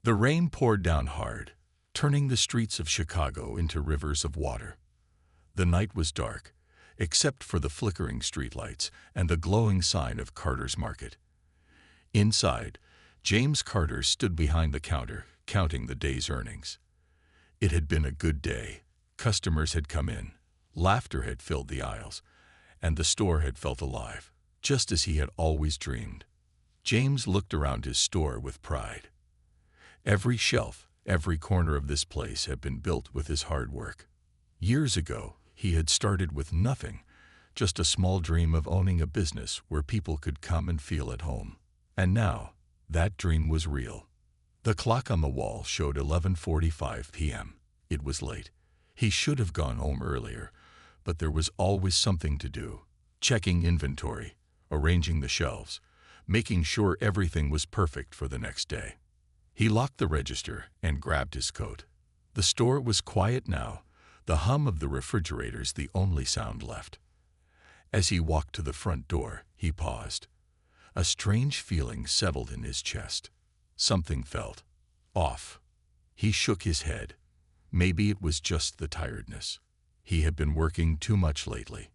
The rain poured down hard, turning the streets of Chicago into rivers of water. The night was dark, except for the flickering streetlights and the glowing sign of Carter's Market. Inside, James Carter stood behind the counter, counting the day's earnings. It had been a good day. Customers had come in, laughter had filled the aisles, and the store had felt alive, just as he had always dreamed. James looked around his store with pride. Every shelf, every corner of this place had been built with his hard work. Years ago, he had started with nothing, just a small dream of owning a business where people could come and feel at home. And now, that dream was real. The clock on the wall showed 11:45 p.m. It was late. He should have gone home earlier, but there was always something to do. Checking inventory, arranging the shelves, making sure everything was perfect for the next day. He locked the register and grabbed his coat. The store was quiet now, the hum of the refrigerators the only sound left. As he walked to the front door, he paused. A strange feeling settled in his chest. Something felt off. He shook his head. Maybe it was just the tiredness. He had been working too much lately.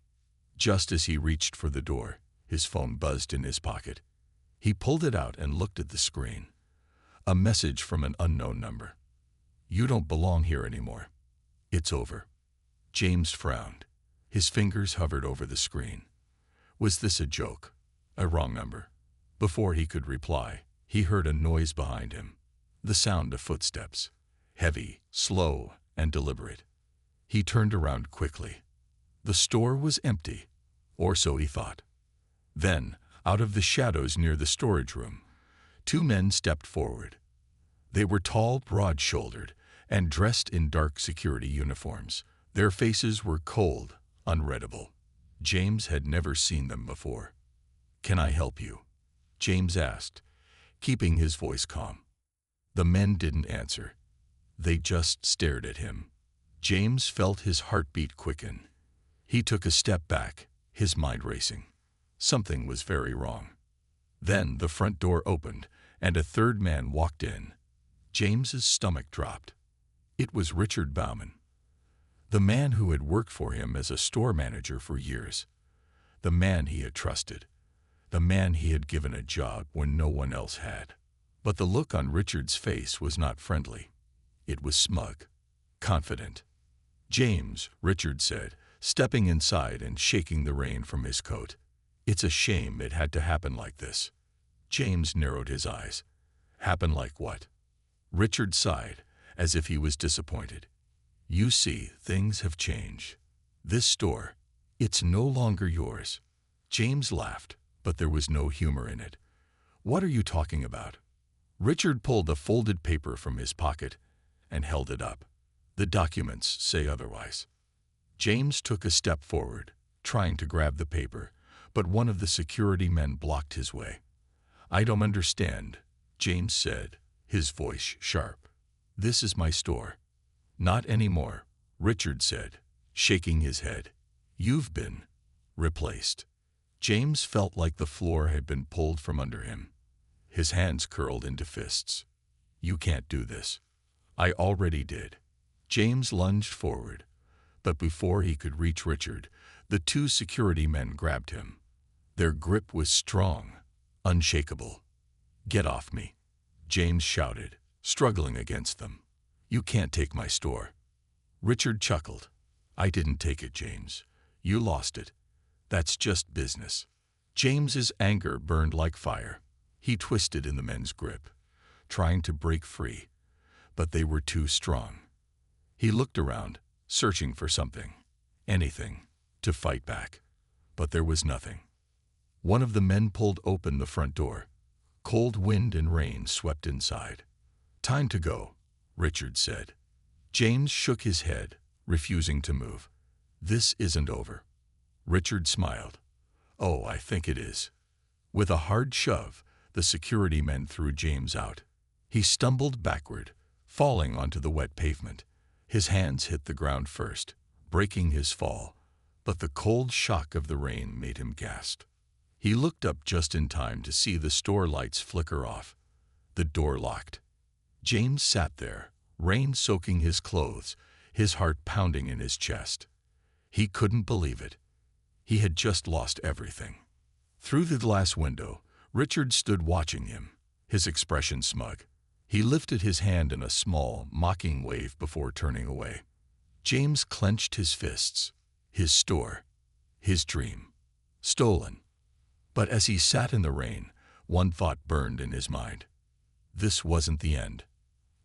Just as he reached for the door, his phone buzzed in his pocket. He pulled it out and looked at the screen. A message from an unknown number. "You don't belong here anymore. It's over." James frowned. His fingers hovered over the screen. Was this a joke? A wrong number? Before he could reply, he heard a noise behind him. The sound of footsteps. Heavy, slow, and deliberate. He turned around quickly. The store was empty, or so he thought. Then, out of the shadows near the storage room, two men stepped forward. They were tall, broad-shouldered, and dressed in dark security uniforms. Their faces were cold, unreadable. James had never seen them before. "Can I help you?" James asked, keeping his voice calm. The men didn't answer. They just stared at him. James felt his heartbeat quicken. He took a step back, his mind racing. Something was very wrong. Then the front door opened, and a third man walked in. James's stomach dropped. It was Richard Bauman, the man who had worked for him as a store manager for years, the man he had trusted, the man he had given a job when no one else had. But the look on Richard's face was not friendly. It was smug, confident. "James," Richard said, stepping inside and shaking the rain from his coat. "It's a shame it had to happen like this." James narrowed his eyes. "Happen like what?" Richard sighed, as if he was disappointed. "You see, things have changed. This store, it's no longer yours." James laughed, but there was no humor in it. "What are you talking about?" Richard pulled a folded paper from his pocket and held it up. "The documents say otherwise." James took a step forward, trying to grab the paper, but one of the security men blocked his way. "I don't understand," James said, his voice sharp. "This is my store." "Not anymore," Richard said, shaking his head. "You've been replaced." James felt like the floor had been pulled from under him. His hands curled into fists. "You can't do this." "I already did." James lunged forward, but before he could reach Richard, the two security men grabbed him. Their grip was strong, unshakable. "Get off me," James shouted, struggling against them. "You can't take my store." Richard chuckled. "I didn't take it, James. You lost it. That's just business." James's anger burned like fire. He twisted in the men's grip, trying to break free, but they were too strong. He looked around, searching for something, anything, to fight back. But there was nothing. One of the men pulled open the front door. Cold wind and rain swept inside. "Time to go," Richard said. James shook his head, refusing to move. "This isn't over." Richard smiled. "Oh, I think it is." With a hard shove, the security men threw James out. He stumbled backward, falling onto the wet pavement. His hands hit the ground first, breaking his fall, but the cold shock of the rain made him gasp. He looked up just in time to see the store lights flicker off. The door locked. James sat there, rain soaking his clothes, his heart pounding in his chest. He couldn't believe it. He had just lost everything. Through the glass window, Richard stood watching him, his expression smug. He lifted his hand in a small, mocking wave before turning away. James clenched his fists. His store, his dream, stolen. But as he sat in the rain, one thought burned in his mind. This wasn't the end.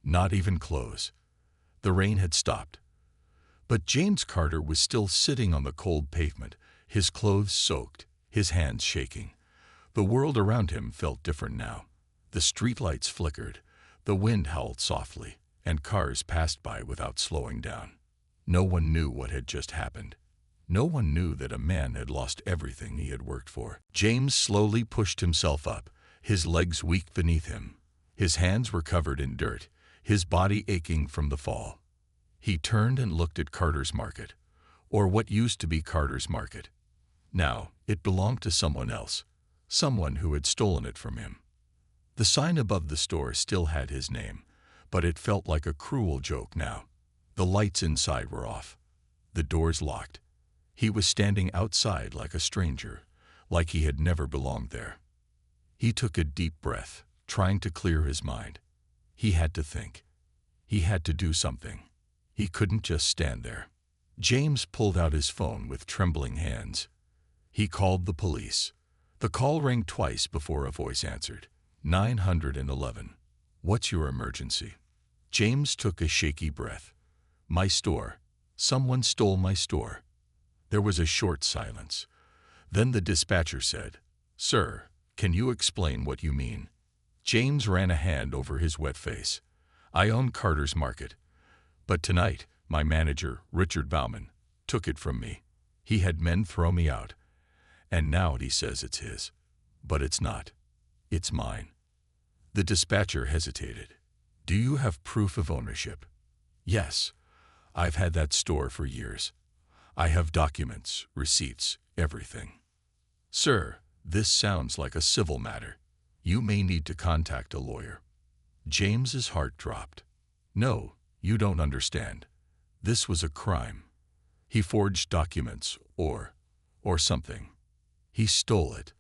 Not even close. The rain had stopped. But James Carter was still sitting on the cold pavement, his clothes soaked, his hands shaking. The world around him felt different now. The streetlights flickered, the wind howled softly, and cars passed by without slowing down. No one knew what had just happened. No one knew that a man had lost everything he had worked for. James slowly pushed himself up, his legs weak beneath him. His hands were covered in dirt, his body aching from the fall. He turned and looked at Carter's Market, or what used to be Carter's Market. Now, it belonged to someone else, someone who had stolen it from him. The sign above the store still had his name, but it felt like a cruel joke now. The lights inside were off, the doors locked. He was standing outside like a stranger, like he had never belonged there. He took a deep breath, trying to clear his mind. He had to think. He had to do something. He couldn't just stand there. James pulled out his phone with trembling hands. He called the police. The call rang twice before a voice answered. 911. What's your emergency? James took a shaky breath. My store. Someone stole my store. There was a short silence. Then the dispatcher said, Sir, can you explain what you mean? James ran a hand over his wet face. I own Carter's Market. But tonight, my manager, Richard Bauman, took it from me. He had men throw me out. And now he says it's his. But it's not. It's mine. The dispatcher hesitated. Do you have proof of ownership? Yes. I've had that store for years. I have documents, receipts, everything. Sir, this sounds like a civil matter. You may need to contact a lawyer. James's heart dropped. No, you don't understand. This was a crime. He forged documents, or something. He stole it.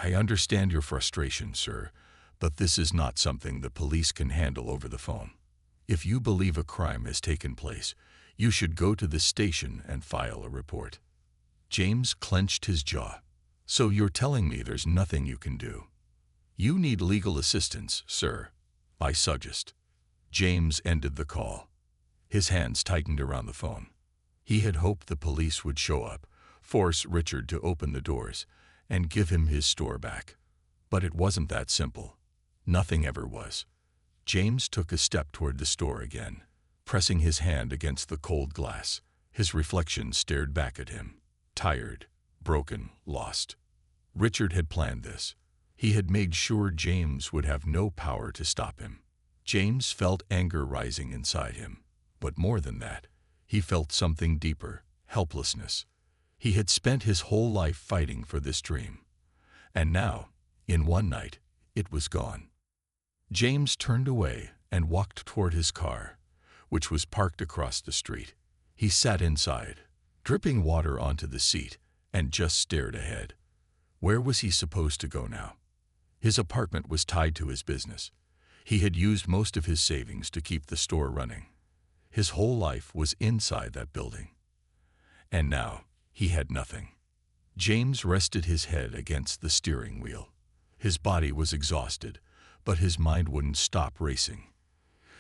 I understand your frustration, sir, but this is not something the police can handle over the phone. If you believe a crime has taken place, you should go to the station and file a report. James clenched his jaw. So you're telling me there's nothing you can do? You need legal assistance, sir, I suggest. James ended the call. His hands tightened around the phone. He had hoped the police would show up, force Richard to open the doors, and give him his store back. But it wasn't that simple. Nothing ever was. James took a step toward the store again, pressing his hand against the cold glass. His reflection stared back at him, tired, broken, lost. Richard had planned this. He had made sure James would have no power to stop him. James felt anger rising inside him. But more than that, he felt something deeper, helplessness. He had spent his whole life fighting for this dream. And now, in one night, it was gone. James turned away and walked toward his car, which was parked across the street. He sat inside, dripping water onto the seat, and just stared ahead. Where was he supposed to go now? His apartment was tied to his business. He had used most of his savings to keep the store running. His whole life was inside that building. And now, he had nothing. James rested his head against the steering wheel. His body was exhausted, but his mind wouldn't stop racing.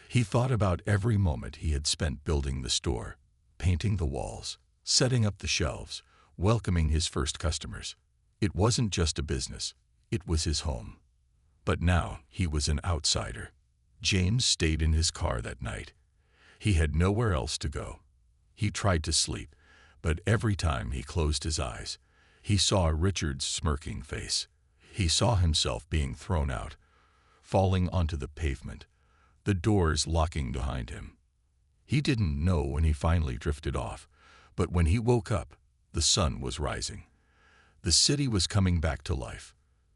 He thought about every moment he had spent building the store, painting the walls, setting up the shelves, welcoming his first customers. It wasn't just a business, it was his home. But now he was an outsider. James stayed in his car that night. He had nowhere else to go. He tried to sleep, but every time he closed his eyes, he saw Richard's smirking face. He saw himself being thrown out, falling onto the pavement, the doors locking behind him. He didn't know when he finally drifted off, but when he woke up, the sun was rising. The city was coming back to life.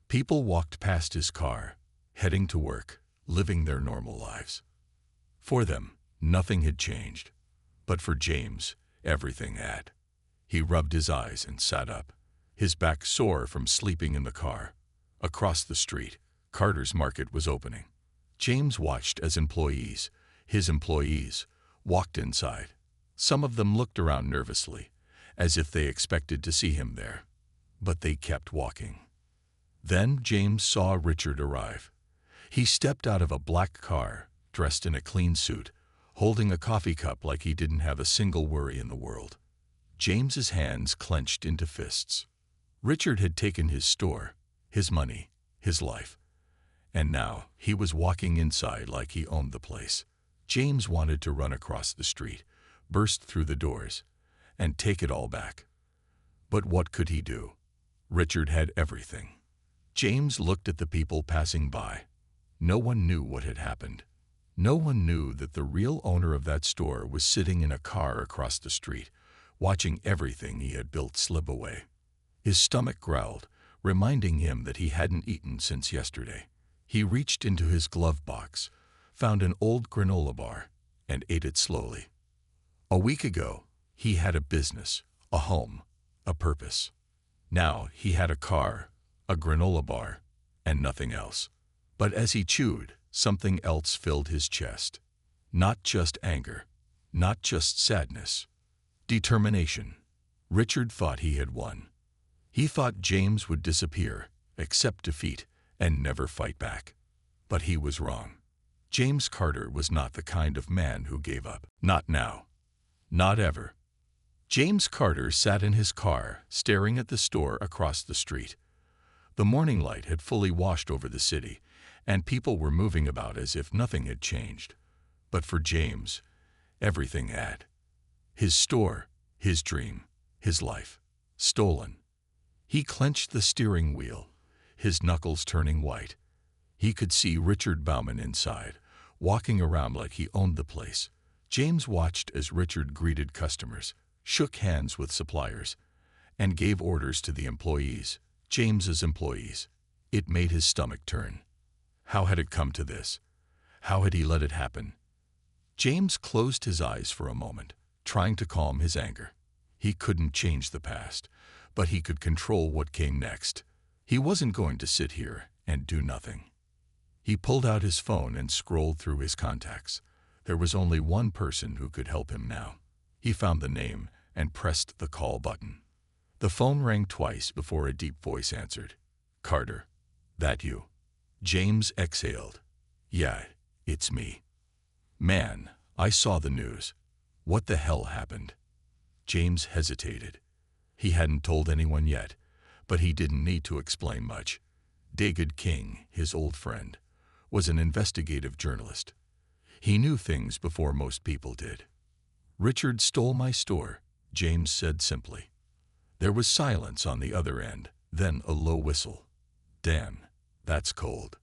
People walked past his car, heading to work, living their normal lives. For them, nothing had changed. But for James, everything had. He rubbed his eyes and sat up, his back sore from sleeping in the car. Across the street, Carter's Market was opening. James watched as his employees, walked inside. Some of them looked around nervously, as if they expected to see him there. But they kept walking. Then James saw Richard arrive. He stepped out of a black car, dressed in a clean suit, holding a coffee cup like he didn't have a single worry in the world. James's hands clenched into fists. Richard had taken his store, his money, his life. And now he was walking inside like he owned the place. James wanted to run across the street, burst through the doors, and take it all back. But what could he do? Richard had everything. James looked at the people passing by. No one knew what had happened. No one knew that the real owner of that store was sitting in a car across the street, watching everything he had built slip away. His stomach growled, reminding him that he hadn't eaten since yesterday. He reached into his glove box, found an old granola bar, and ate it slowly. A week ago, he had a business, a home, a purpose. Now he had a car, a granola bar, and nothing else. But as he chewed, something else filled his chest. Not just anger, not just sadness. Determination. Richard thought he had won. He thought James would disappear, accept defeat, and never fight back. But he was wrong. James Carter was not the kind of man who gave up. Not now. Not ever. James Carter sat in his car, staring at the store across the street. The morning light had fully washed over the city, and people were moving about as if nothing had changed. But for James, everything had. His store, his dream, his life, stolen. He clenched the steering wheel, his knuckles turning white. He could see Richard Bauman inside, walking around like he owned the place. James watched as Richard greeted customers, shook hands with suppliers, and gave orders to the employees, James's employees. It made his stomach turn. How had it come to this? How had he let it happen? James closed his eyes for a moment, trying to calm his anger. He couldn't change the past, but he could control what came next. He wasn't going to sit here and do nothing. He pulled out his phone and scrolled through his contacts. There was only one person who could help him now. He found the name and pressed the call button. The phone rang twice before a deep voice answered. "Carter, that you?" James exhaled. "Yeah, it's me." "Man, I saw the news. What the hell happened?" James hesitated. He hadn't told anyone yet, but he didn't need to explain much. David King, his old friend, was an investigative journalist. He knew things before most people did. "Richard stole my store," James said simply. There was silence on the other end, then a low whistle. "Damn, that's cold."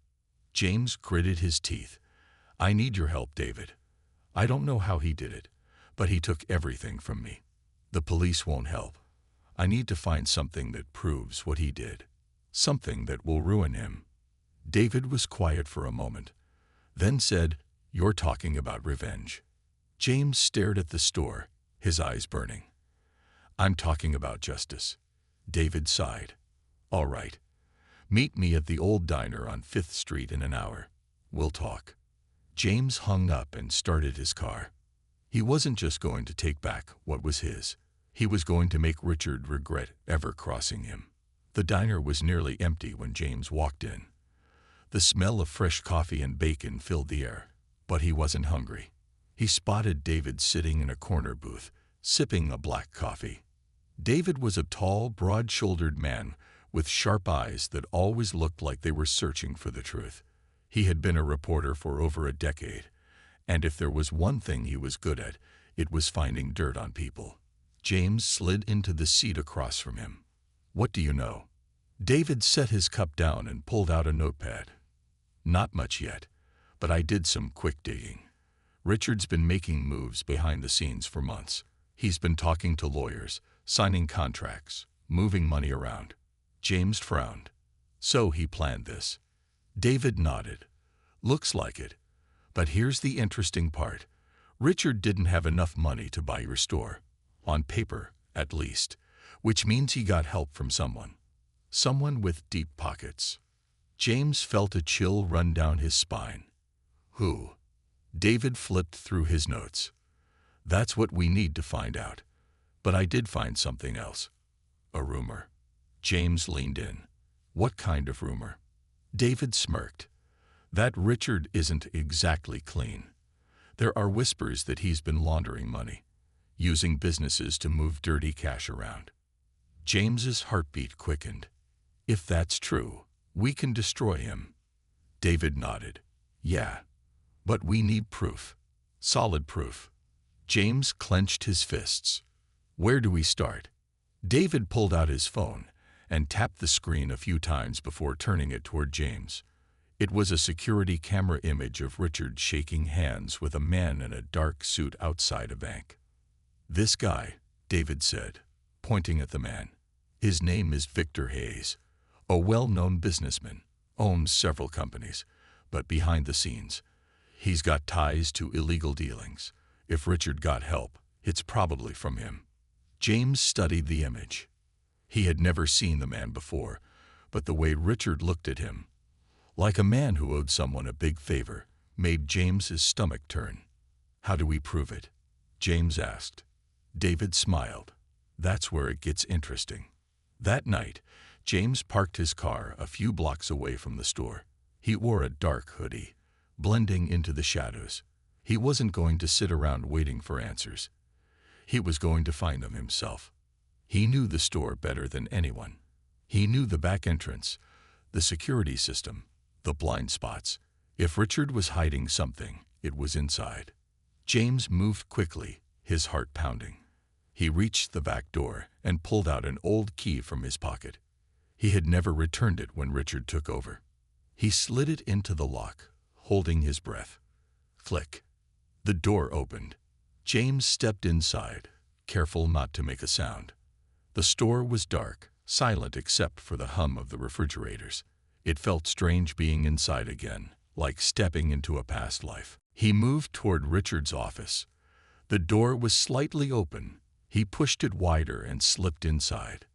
James gritted his teeth. "I need your help, David. I don't know how he did it, but he took everything from me. The police won't help. I need to find something that proves what he did. Something that will ruin him." David was quiet for a moment, then said, "You're talking about revenge." James stared at the store, his eyes burning. "I'm talking about justice." David sighed. "All right. Meet me at the old diner on 5th Street in an hour. We'll talk." James hung up and started his car. He wasn't just going to take back what was his. He was going to make Richard regret ever crossing him. The diner was nearly empty when James walked in. The smell of fresh coffee and bacon filled the air, but he wasn't hungry. He spotted David sitting in a corner booth, sipping a black coffee. David was a tall, broad-shouldered man with sharp eyes that always looked like they were searching for the truth. He had been a reporter for over a decade, and if there was one thing he was good at, it was finding dirt on people. James slid into the seat across from him. "What do you know?" David set his cup down and pulled out a notepad. "Not much yet, but I did some quick digging. Richard's been making moves behind the scenes for months. He's been talking to lawyers, signing contracts, moving money around." James frowned. "So he planned this." David nodded. Looks like it. But here's the interesting part. Richard didn't have enough money to buy your store. On paper, at least. Which means he got help from someone. Someone with deep pockets. James felt a chill run down his spine. Who? David flipped through his notes. That's what we need to find out. But I did find something else. A rumor. James leaned in. What kind of rumor? David smirked. That Richard isn't exactly clean. There are whispers that he's been laundering money, using businesses to move dirty cash around. James's heartbeat quickened. If that's true, we can destroy him. David nodded. Yeah, but we need proof. Solid proof. James clenched his fists. Where do we start? David pulled out his phone and tapped the screen a few times before turning it toward James. It was a security camera image of Richard shaking hands with a man in a dark suit outside a bank. This guy, David said, pointing at the man. His name is Victor Hayes, a well-known businessman, owns several companies, but behind the scenes, he's got ties to illegal dealings. If Richard got help, it's probably from him. James studied the image. He had never seen the man before, but the way Richard looked at him, like a man who owed someone a big favor, made James's stomach turn. How do we prove it? James asked. David smiled. That's where it gets interesting. That night, James parked his car a few blocks away from the store. He wore a dark hoodie, blending into the shadows. He wasn't going to sit around waiting for answers. He was going to find them himself. He knew the store better than anyone. He knew the back entrance, the security system, the blind spots. If Richard was hiding something, it was inside. James moved quickly, his heart pounding. He reached the back door and pulled out an old key from his pocket. He had never returned it when Richard took over. He slid it into the lock, holding his breath. Click. The door opened. James stepped inside, careful not to make a sound. The store was dark, silent except for the hum of the refrigerators. It felt strange being inside again, like stepping into a past life. He moved toward Richard's office. The door was slightly open. He pushed it wider and slipped inside.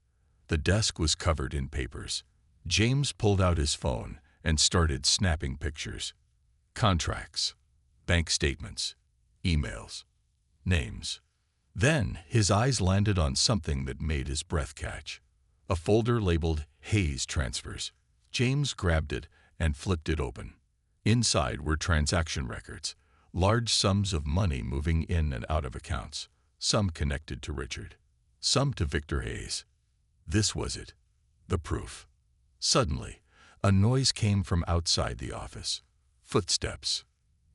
The desk was covered in papers. James pulled out his phone and started snapping pictures. Contracts, bank statements, emails, names. Then his eyes landed on something that made his breath catch. A folder labeled Hayes Transfers. James grabbed it and flipped it open. Inside were transaction records, large sums of money moving in and out of accounts, some connected to Richard, some to Victor Hayes. This was it, the proof. Suddenly, a noise came from outside the office. Footsteps.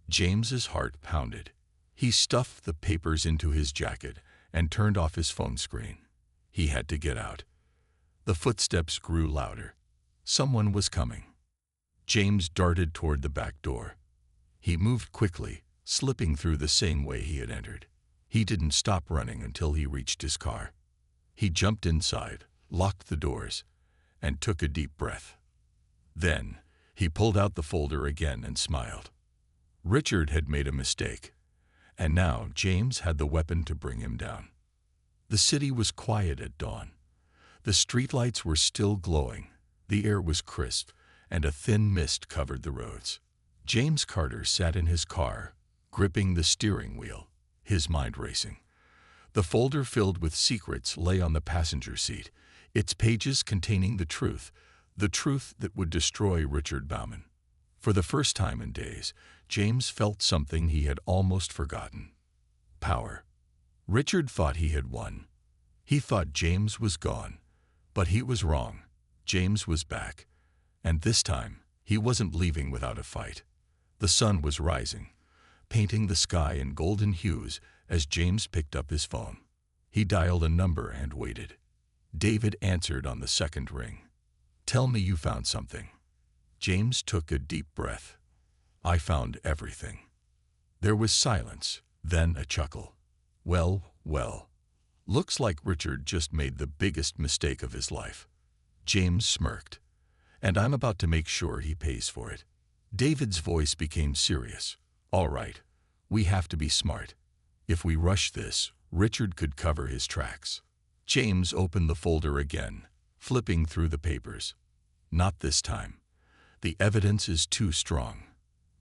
James's heart pounded. He stuffed the papers into his jacket and turned off his phone screen. He had to get out. The footsteps grew louder. Someone was coming. James darted toward the back door. He moved quickly, slipping through the same way he had entered. He didn't stop running until he reached his car. He jumped inside, locked the doors, and took a deep breath. Then, he pulled out the folder again and smiled. Richard had made a mistake, and now James had the weapon to bring him down. The city was quiet at dawn. The streetlights were still glowing, the air was crisp, and a thin mist covered the roads. James Carter sat in his car, gripping the steering wheel, his mind racing. The folder filled with secrets lay on the passenger seat, its pages containing the truth that would destroy Richard Bauman. For the first time in days, James felt something he had almost forgotten. Power. Richard thought he had won. He thought James was gone, but he was wrong. James was back, and this time he wasn't leaving without a fight. The sun was rising, painting the sky in golden hues as James picked up his phone. He dialed a number and waited. David answered on the second ring. "Tell me you found something." James took a deep breath. "I found everything." There was silence, then a chuckle. Well, looks like Richard just made the biggest mistake of his life." James smirked. "And I'm about to make sure he pays for it." David's voice became serious. All right, we have to be smart. If we rush this, Richard could cover his tracks. James opened the folder again, flipping through the papers. Not this time. The evidence is too strong.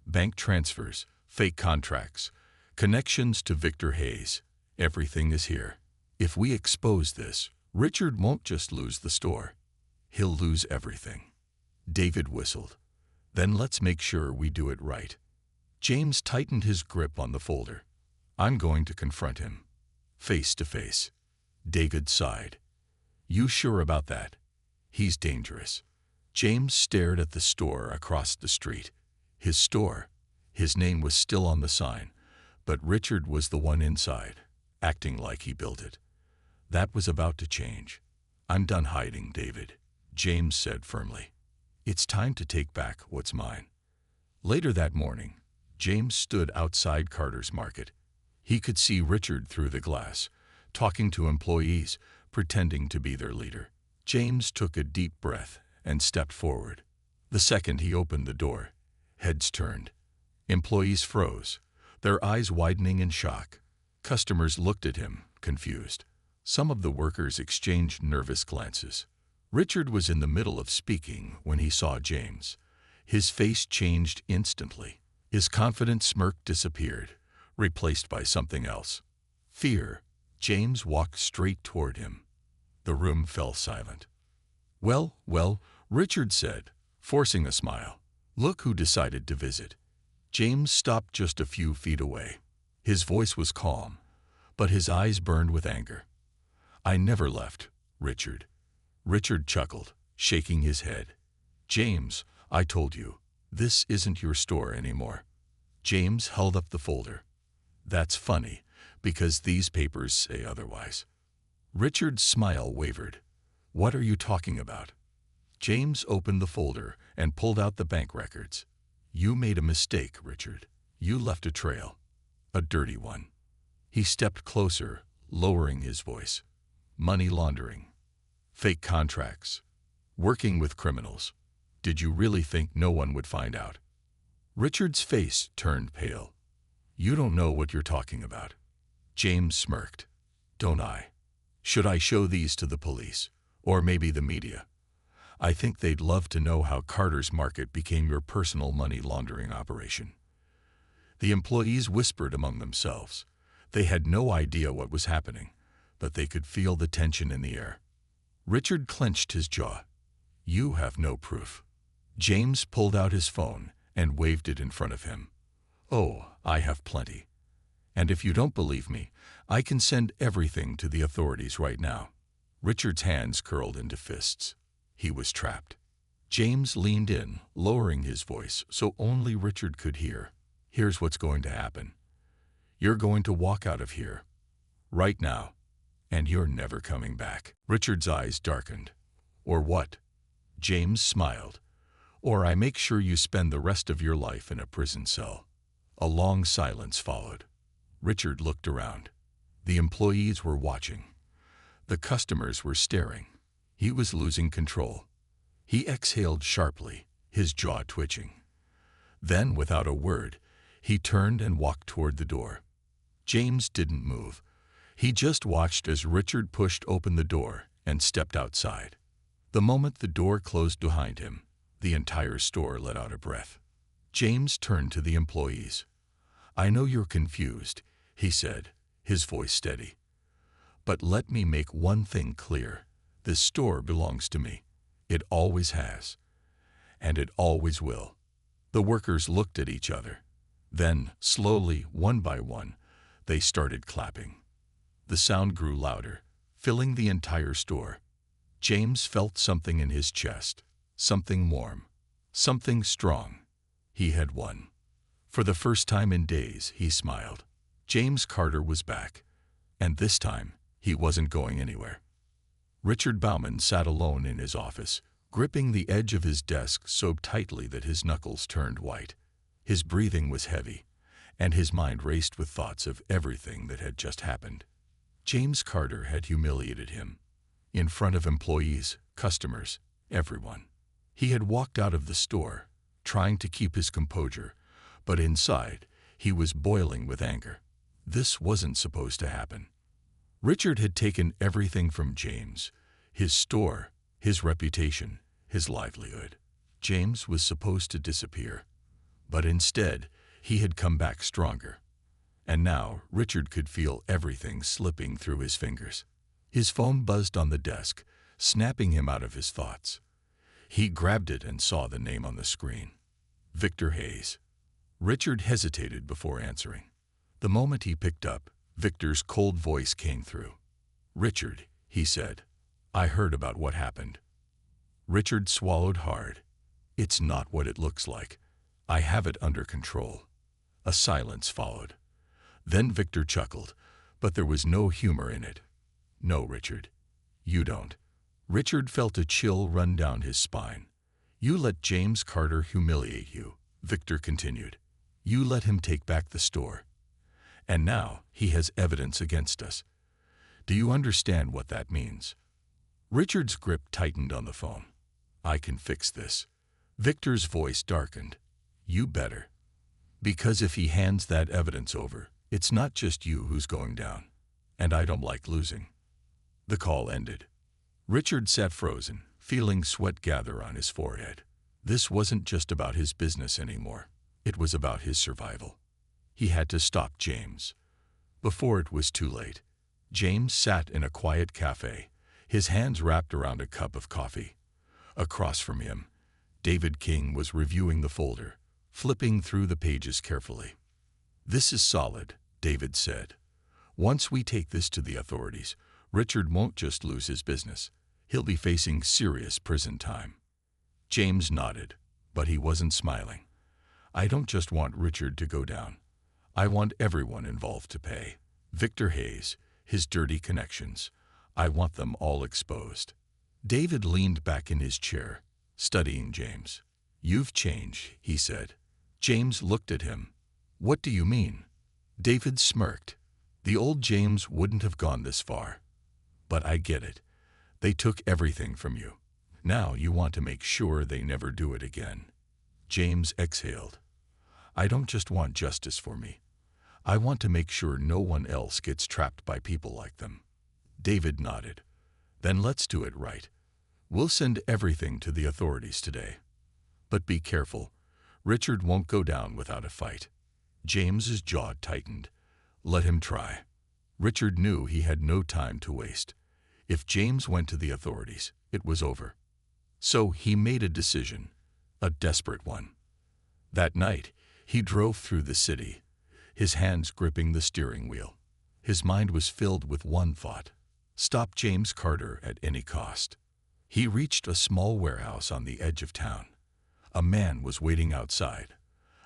Bank transfers, fake contracts, connections to Victor Hayes. Everything is here. If we expose this, Richard won't just lose the store. He'll lose everything. David whistled. Then let's make sure we do it right. James tightened his grip on the folder. I'm going to confront him. Face to face. David sighed. You sure about that? He's dangerous. James stared at the store across the street. His store. His name was still on the sign, but Richard was the one inside, acting like he built it. That was about to change. I'm done hiding, David, James said firmly. It's time to take back what's mine. Later that morning, James stood outside Carter's Market. He could see Richard through the glass, talking to employees, pretending to be their leader. James took a deep breath and stepped forward. The second he opened the door, heads turned. Employees froze, their eyes widening in shock. Customers looked at him, confused. Some of the workers exchanged nervous glances. Richard was in the middle of speaking when he saw James. His face changed instantly. His confident smirk disappeared, replaced by something else. Fear. James walked straight toward him. The room fell silent. Well, Richard said, forcing a smile. Look who decided to visit. James stopped just a few feet away. His voice was calm, but his eyes burned with anger. I never left, Richard. Richard chuckled, shaking his head. James, I told you, this isn't your store anymore. James held up the folder. That's funny, because these papers say otherwise. Richard's smile wavered. What are you talking about? James opened the folder and pulled out the bank records. You made a mistake, Richard. You left a trail. A dirty one. He stepped closer, lowering his voice. Money laundering. Fake contracts. Working with criminals. Did you really think no one would find out? Richard's face turned pale. You don't know what you're talking about. James smirked. Don't I? Should I show these to the police? Or maybe the media? I think they'd love to know how Carter's Market became your personal money laundering operation. The employees whispered among themselves. They had no idea what was happening, but they could feel the tension in the air. Richard clenched his jaw. You have no proof. James pulled out his phone and waved it in front of him. Oh, I have plenty. And if you don't believe me, I can send everything to the authorities right now. Richard's hands curled into fists. He was trapped. James leaned in, lowering his voice so only Richard could hear. Here's what's going to happen. You're going to walk out of here. Right now. And you're never coming back. Richard's eyes darkened. Or what? James smiled. Or I make sure you spend the rest of your life in a prison cell. A long silence followed. Richard looked around. The employees were watching. The customers were staring. He was losing control. He exhaled sharply, his jaw twitching. Then, without a word, he turned and walked toward the door. James didn't move. He just watched as Richard pushed open the door and stepped outside. The moment the door closed behind him, the entire store let out a breath. James turned to the employees. I know you're confused, he said, his voice steady. But let me make one thing clear. This store belongs to me. It always has. And it always will. The workers looked at each other. Then, slowly, one by one, they started clapping. The sound grew louder, filling the entire store. James felt something in his chest, something warm, something strong. He had won. For the first time in days, he smiled. James Carter was back. And this time, he wasn't going anywhere. Richard Bauman sat alone in his office, gripping the edge of his desk so tightly that his knuckles turned white. His breathing was heavy, and his mind raced with thoughts of everything that had just happened. James Carter had humiliated him. In front of employees, customers, everyone. He had walked out of the store, trying to keep his composure, but inside, he was boiling with anger. This wasn't supposed to happen. Richard had taken everything from James: his store, his reputation, his livelihood. James was supposed to disappear, but instead, he had come back stronger. And now, Richard could feel everything slipping through his fingers. His phone buzzed on the desk, snapping him out of his thoughts. He grabbed it and saw the name on the screen: Victor Hayes. Richard hesitated before answering. The moment he picked up, Victor's cold voice came through. "Richard," he said, "I heard about what happened." Richard swallowed hard. "It's not what it looks like. I have it under control." A silence followed. Then Victor chuckled, but there was no humor in it. "No, Richard, you don't." Richard felt a chill run down his spine. "You let James Carter humiliate you," Victor continued. "You let him take back the store. And now he has evidence against us. Do you understand what that means?" Richard's grip tightened on the phone. "I can fix this." Victor's voice darkened. "You better. Because if he hands that evidence over, it's not just you who's going down. And I don't like losing." The call ended. Richard sat frozen, feeling sweat gather on his forehead. This wasn't just about his business anymore. It was about his survival. He had to stop James before it was too late. James sat in a quiet cafe, his hands wrapped around a cup of coffee. Across from him, David King was reviewing the folder, flipping through the pages carefully. "This is solid," David said. "Once we take this to the authorities, Richard won't just lose his business. He'll be facing serious prison time." James nodded, but he wasn't smiling. "I don't just want Richard to go down. I want everyone involved to pay. Victor Hayes, his dirty connections. I want them all exposed." David leaned back in his chair, studying James. "You've changed," he said. James looked at him. "What do you mean?" David smirked. "The old James wouldn't have gone this far. But I get it. They took everything from you. Now you want to make sure they never do it again." James exhaled. "I don't just want justice for me. I want to make sure no one else gets trapped by people like them." David nodded. "Then let's do it right. We'll send everything to the authorities today. But be careful. Richard won't go down without a fight." James's jaw tightened. Let him try. Richard knew he had no time to waste. If James went to the authorities, it was over. So he made a decision, a desperate one. That night, he drove through the city, his hands gripping the steering wheel. His mind was filled with one thought: stop James Carter at any cost. He reached a small warehouse on the edge of town. A man was waiting outside,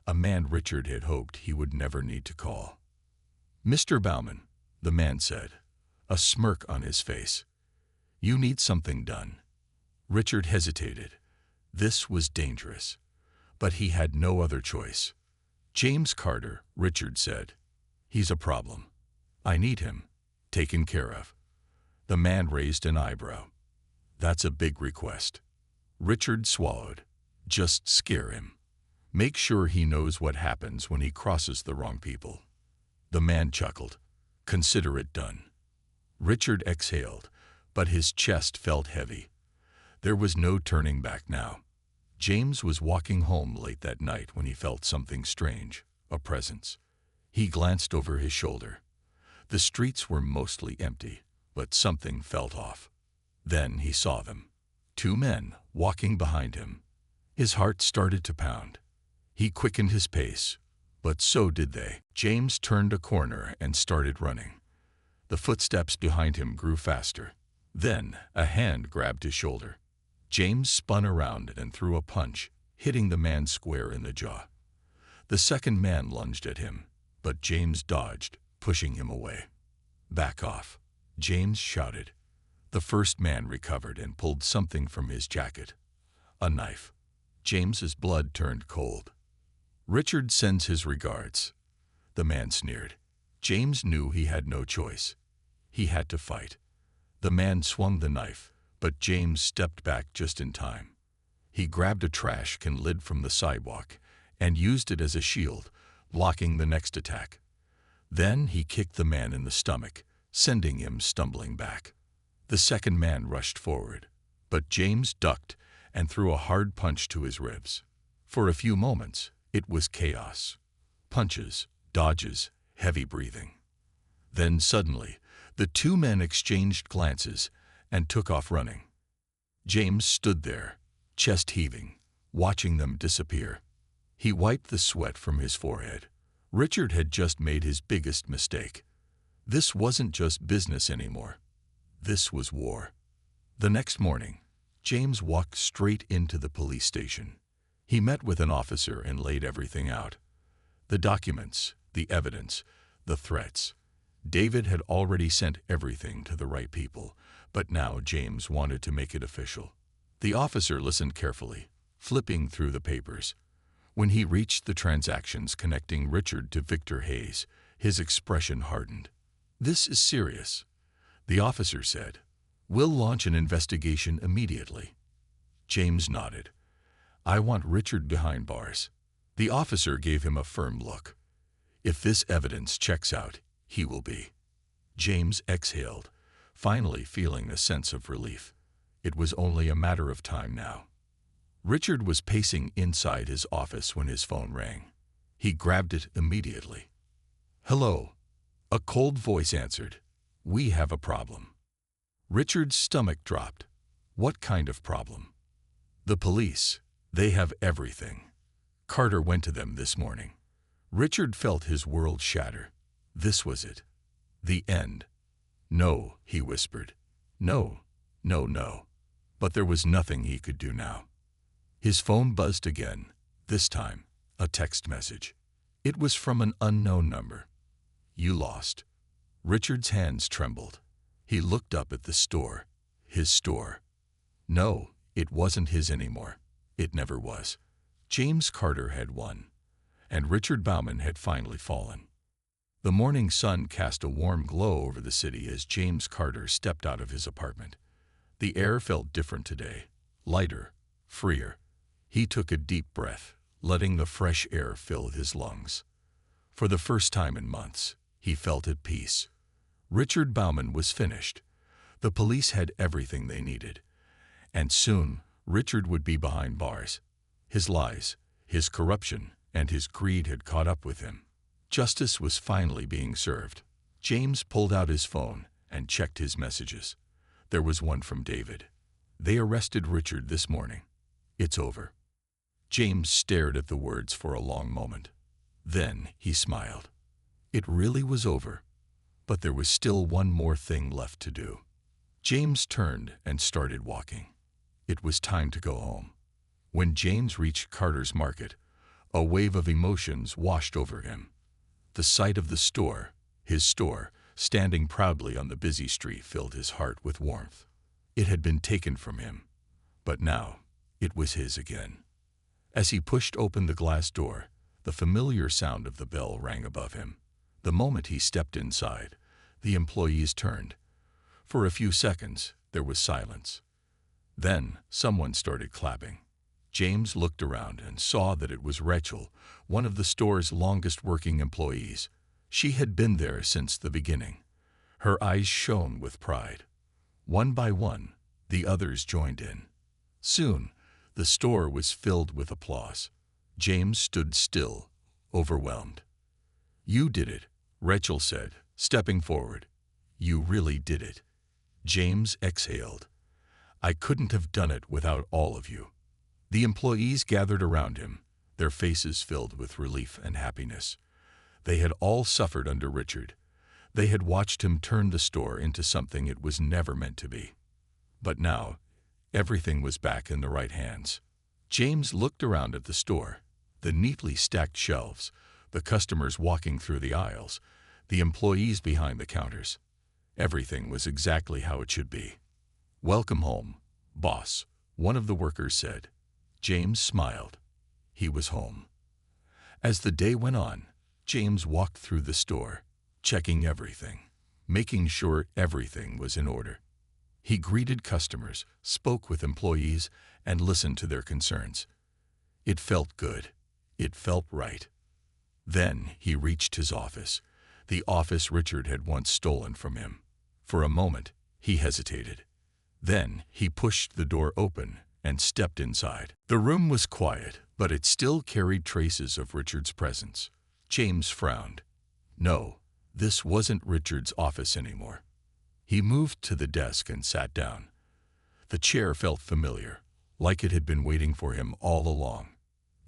a man Richard had hoped he would never need to call. "Mr. Bauman," the man said, a smirk on his face. "You need something done." Richard hesitated. This was dangerous, but he had no other choice. "James Carter," Richard said. "He's a problem. I need him taken care of." The man raised an eyebrow. "That's a big request." Richard swallowed. "Just scare him. Make sure he knows what happens when he crosses the wrong people." The man chuckled. "Consider it done." Richard exhaled, but his chest felt heavy. There was no turning back now. James was walking home late that night when he felt something strange, a presence. He glanced over his shoulder. The streets were mostly empty, but something felt off. Then he saw them. Two men walking behind him. His heart started to pound. He quickened his pace, but so did they. James turned a corner and started running. The footsteps behind him grew faster. Then a hand grabbed his shoulder. James spun around and threw a punch, hitting the man square in the jaw. The second man lunged at him, but James dodged, pushing him away. "Back off," James shouted. The first man recovered and pulled something from his jacket. A knife. James's blood turned cold. "Richard sends his regards," the man sneered. James knew he had no choice. He had to fight. The man swung the knife, but James stepped back just in time. He grabbed a trash can lid from the sidewalk and used it as a shield, blocking the next attack. Then he kicked the man in the stomach, sending him stumbling back. The second man rushed forward, but James ducked and threw a hard punch to his ribs. For a few moments, it was chaos. Punches, dodges, heavy breathing. Then suddenly, the two men exchanged glances and took off running. James stood there, chest heaving, watching them disappear. He wiped the sweat from his forehead. Richard had just made his biggest mistake. This wasn't just business anymore. This was war. The next morning, James walked straight into the police station. He met with an officer and laid everything out. The documents, the evidence, the threats. David had already sent everything to the right people, but now James wanted to make it official. The officer listened carefully, flipping through the papers. When he reached the transactions connecting Richard to Victor Hayes, his expression hardened. "This is serious," the officer said. "We'll launch an investigation immediately." James nodded. "I want Richard behind bars." The officer gave him a firm look. "If this evidence checks out, he will be." James exhaled, finally feeling a sense of relief. It was only a matter of time now. Richard was pacing inside his office when his phone rang. He grabbed it immediately. "Hello," a cold voice answered. "We have a problem." Richard's stomach dropped. What kind of problem? "The police. They have everything. Carter went to them this morning." Richard felt his world shatter. This was it. The end. "No," he whispered. "No, no, no." But there was nothing he could do now. His phone buzzed again, this time a text message. It was from an unknown number. "You lost." Richard's hands trembled. He looked up at the store, his store. No, it wasn't his anymore. It never was. James Carter had won, and Richard Bauman had finally fallen. The morning sun cast a warm glow over the city as James Carter stepped out of his apartment. The air felt different today, lighter, freer. He took a deep breath, letting the fresh air fill his lungs. For the first time in months, he felt at peace. Richard Bauman was finished. The police had everything they needed. And soon, Richard would be behind bars. His lies, his corruption, and his greed had caught up with him. Justice was finally being served. James pulled out his phone and checked his messages. There was one from David. "They arrested Richard this morning. It's over." James stared at the words for a long moment. Then he smiled. It really was over. But there was still one more thing left to do. James turned and started walking. It was time to go home. When James reached Carter's Market, a wave of emotions washed over him. The sight of the store, his store, standing proudly on the busy street filled his heart with warmth. It had been taken from him, but now it was his again. As he pushed open the glass door, the familiar sound of the bell rang above him. The moment he stepped inside, the employees turned. For a few seconds, there was silence. Then someone started clapping. James looked around and saw that it was Rachel, one of the store's longest working employees. She had been there since the beginning. Her eyes shone with pride. One by one, the others joined in. Soon, the store was filled with applause. James stood still, overwhelmed. "You did it," Rachel said, stepping forward. "You really did it." James exhaled. "I couldn't have done it without all of you." The employees gathered around him, their faces filled with relief and happiness. They had all suffered under Richard. They had watched him turn the store into something it was never meant to be. But now, everything was back in the right hands. James looked around at the store, the neatly stacked shelves, the customers walking through the aisles, the employees behind the counters. Everything was exactly how it should be. "Welcome home, boss," one of the workers said. James smiled. He was home. As the day went on, James walked through the store, checking everything, making sure everything was in order. He greeted customers, spoke with employees, and listened to their concerns. It felt good. It felt right. Then he reached his office, the office Richard had once stolen from him. For a moment, he hesitated. Then he pushed the door open and stepped inside. The room was quiet, but it still carried traces of Richard's presence. James frowned. No, this wasn't Richard's office anymore. He moved to the desk and sat down. The chair felt familiar, like it had been waiting for him all along.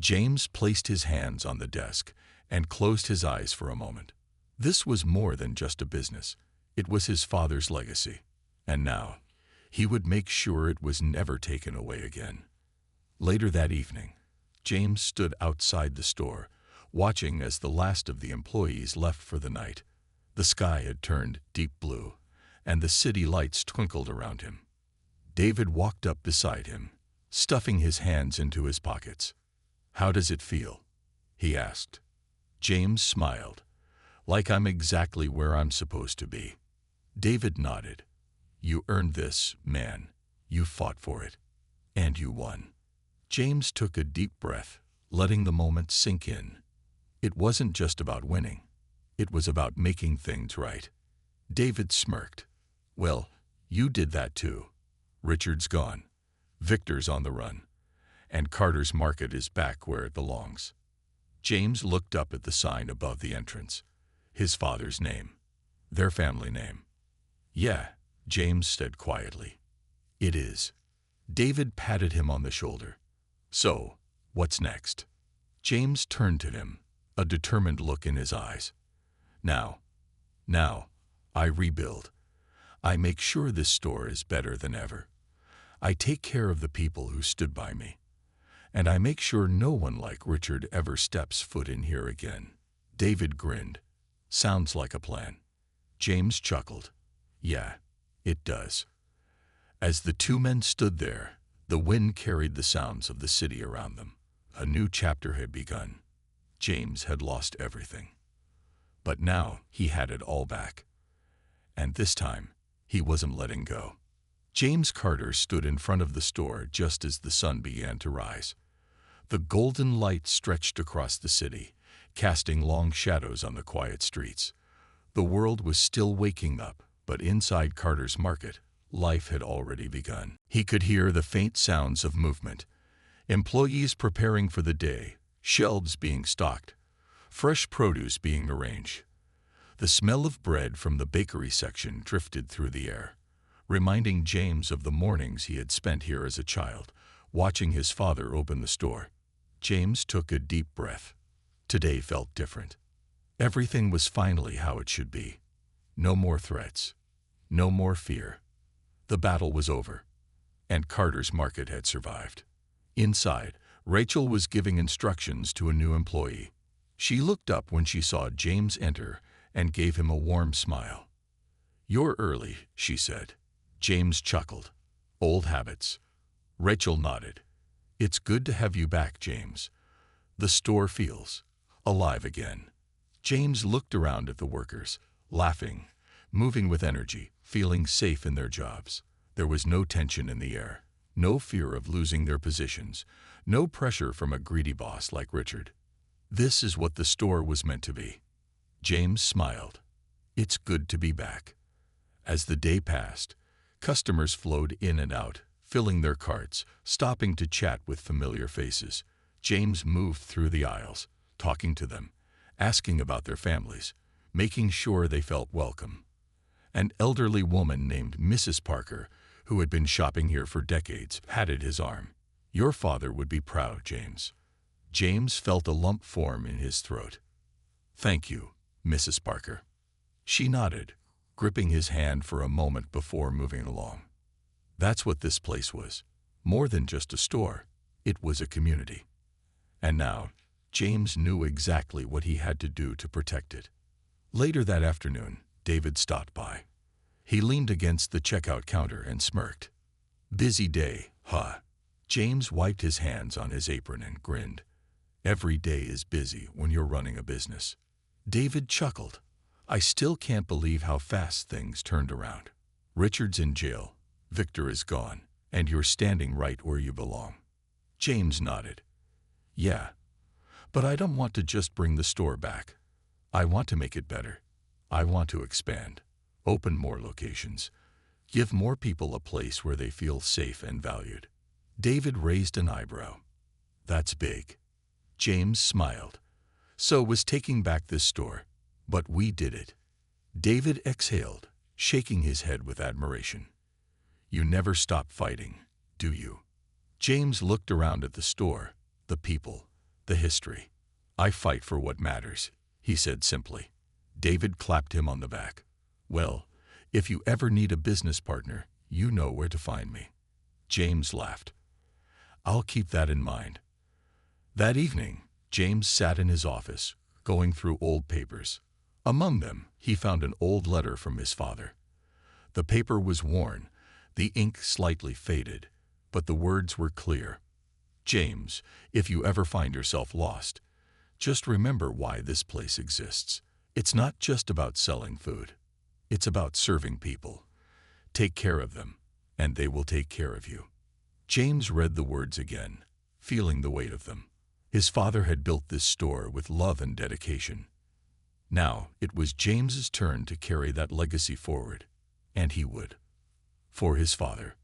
James placed his hands on the desk and closed his eyes for a moment. This was more than just a business. It was his father's legacy. And now, he would make sure it was never taken away again. Later that evening, James stood outside the store, watching as the last of the employees left for the night. The sky had turned deep blue, and the city lights twinkled around him. David walked up beside him, stuffing his hands into his pockets. "How does it feel?" he asked. James smiled. "Like I'm exactly where I'm supposed to be." David nodded. "You earned this, man. You fought for it. And you won." James took a deep breath, letting the moment sink in. It wasn't just about winning. It was about making things right. David smirked. "Well, you did that too. Richard's gone. Victor's on the run. And Carter's Market is back where it belongs." James looked up at the sign above the entrance. His father's name. Their family name. "Yeah," James said quietly. "It is." David patted him on the shoulder. "So, what's next?" James turned to him, a determined look in his eyes. Now, I rebuild. I make sure this store is better than ever. I take care of the people who stood by me. And I make sure no one like Richard ever steps foot in here again." David grinned. "Sounds like a plan." James chuckled. "Yeah, it does." As the two men stood there, the wind carried the sounds of the city around them. A new chapter had begun. James had lost everything. But now he had it all back. And this time, he wasn't letting go. James Carter stood in front of the store just as the sun began to rise. The golden light stretched across the city, casting long shadows on the quiet streets. The world was still waking up, but inside Carter's Market, life had already begun. He could hear the faint sounds of movement. Employees preparing for the day, shelves being stocked, fresh produce being arranged. The smell of bread from the bakery section drifted through the air, reminding James of the mornings he had spent here as a child, watching his father open the store. James took a deep breath. Today felt different. Everything was finally how it should be. No more threats. No more fear. The battle was over, and Carter's Market had survived. Inside, Rachel was giving instructions to a new employee. She looked up when she saw James enter and gave him a warm smile. "You're early," she said. James chuckled. "Old habits." Rachel nodded. "It's good to have you back, James. The store feels alive again." James looked around at the workers, laughing, moving with energy, feeling safe in their jobs. There was no tension in the air, no fear of losing their positions, no pressure from a greedy boss like Richard. This is what the store was meant to be. James smiled. It's good to be back. As the day passed, customers flowed in and out, filling their carts, stopping to chat with familiar faces. James moved through the aisles, talking to them, asking about their families, making sure they felt welcome. An elderly woman named Mrs. Parker, who had been shopping here for decades, patted his arm. "Your father would be proud, James." James felt a lump form in his throat. "Thank you, Mrs. Parker." She nodded, gripping his hand for a moment before moving along. That's what this place was. More than just a store, it was a community. And now, James knew exactly what he had to do to protect it. Later that afternoon, David stopped by. He leaned against the checkout counter and smirked. "Busy day, huh?" James wiped his hands on his apron and grinned. "Every day is busy when you're running a business." David chuckled. "I still can't believe how fast things turned around. Richard's in jail. Victor is gone, and you're standing right where you belong. James nodded. Yeah, but I don't want to just bring the store back. I want to make it better. I want to expand, open more locations, give more people a place where they feel safe and valued. David raised an eyebrow. That's big. James smiled. So was taking back this store. But we did it. David exhaled, shaking his head with admiration. You never stop fighting, do you? James looked around at the store, the people, the history. I fight for what matters, he said simply. David clapped him on the back. Well, if you ever need a business partner, you know where to find me. James laughed. I'll keep that in mind. That evening, James sat in his office, going through old papers. Among them, he found an old letter from his father. The paper was worn, the ink slightly faded, but the words were clear. James, if you ever find yourself lost, just remember why this place exists. It's not just about selling food. It's about serving people. Take care of them, and they will take care of you. James read the words again, feeling the weight of them. His father had built this store with love and dedication. Now it was James's turn to carry that legacy forward, and he would. For his father,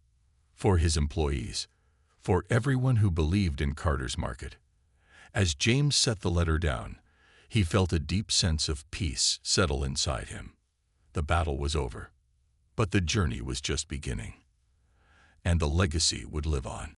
for his employees, for everyone who believed in Carter's Market. As James set the letter down, he felt a deep sense of peace settle inside him. The battle was over, but the journey was just beginning, and the legacy would live on.